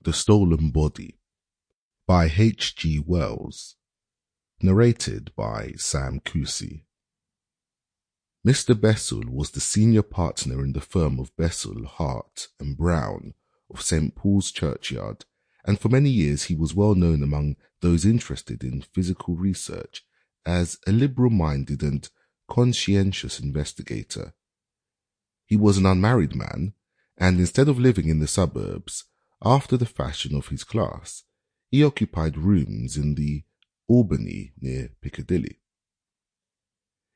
The Stolen Body by H. G. Wells. Narrated by Sam Cousy. Mr. Bessel was the senior partner in the firm of Bessel, Hart and Brown of St. Paul's Churchyard, and for many years he was well known among those interested in physical research as a liberal-minded and conscientious investigator. He was an unmarried man, and instead of living in the suburbs, after the fashion of his class, he occupied rooms in the Albany near Piccadilly.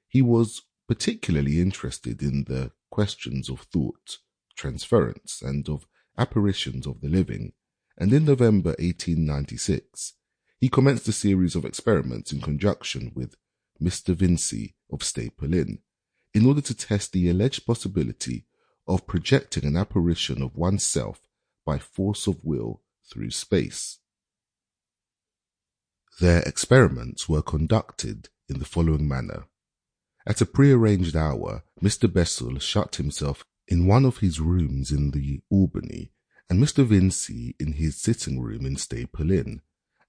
He was particularly interested in the questions of thought, transference, and of apparitions of the living, and in November 1896, he commenced a series of experiments in conjunction with Mr. Vincey of Staple Inn, in order to test the alleged possibility of projecting an apparition of oneself by force of will through space. Their experiments were conducted in the following manner. At a prearranged hour, Mr. Bessel shut himself in one of his rooms in the Albany, and Mr. Vincey in his sitting room in Staple Inn,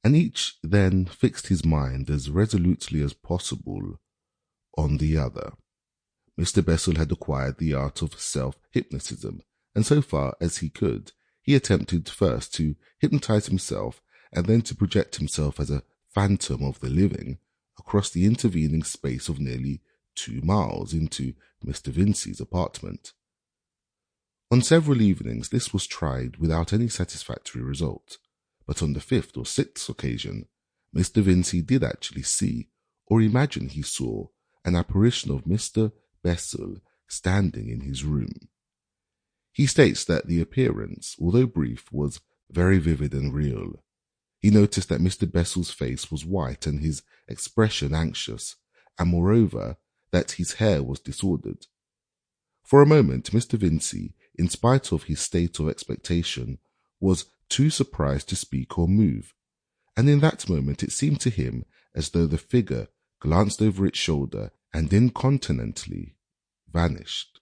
and each then fixed his mind as resolutely as possible on the other. Mr. Bessel had acquired the art of self-hypnotism, and so far as he could, he attempted first to hypnotize himself and then to project himself as a phantom of the living across the intervening space of nearly 2 miles into Mr. Vincey's apartment. On several evenings this was tried without any satisfactory result, but on the 5th or 6th occasion, Mr. Vincey did actually see, or imagine he saw, an apparition of Mr. Bessel standing in his room. He states that the appearance, although brief, was very vivid and real. He noticed that Mr. Bessel's face was white and his expression anxious, and moreover, that his hair was disordered. For a moment, Mr. Vincey, in spite of his state of expectation, was too surprised to speak or move, and in that moment it seemed to him as though the figure glanced over its shoulder and incontinently vanished.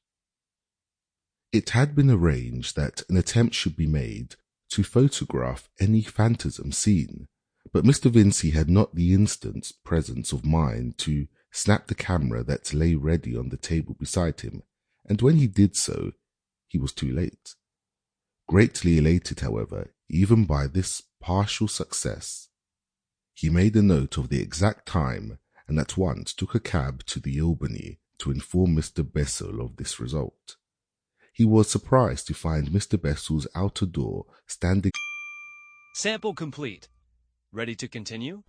It had been arranged that an attempt should be made to photograph any phantasm seen, but Mr. Vincey had not the instant presence of mind to snap the camera that lay ready on the table beside him, and when he did so, he was too late. Greatly elated, however, even by this partial success, he made a note of the exact time and at once took a cab to the Albany to inform Mr. Bessel of this result. He was surprised to find Mr. Bessel's outer door standing. Sample complete. Ready to continue?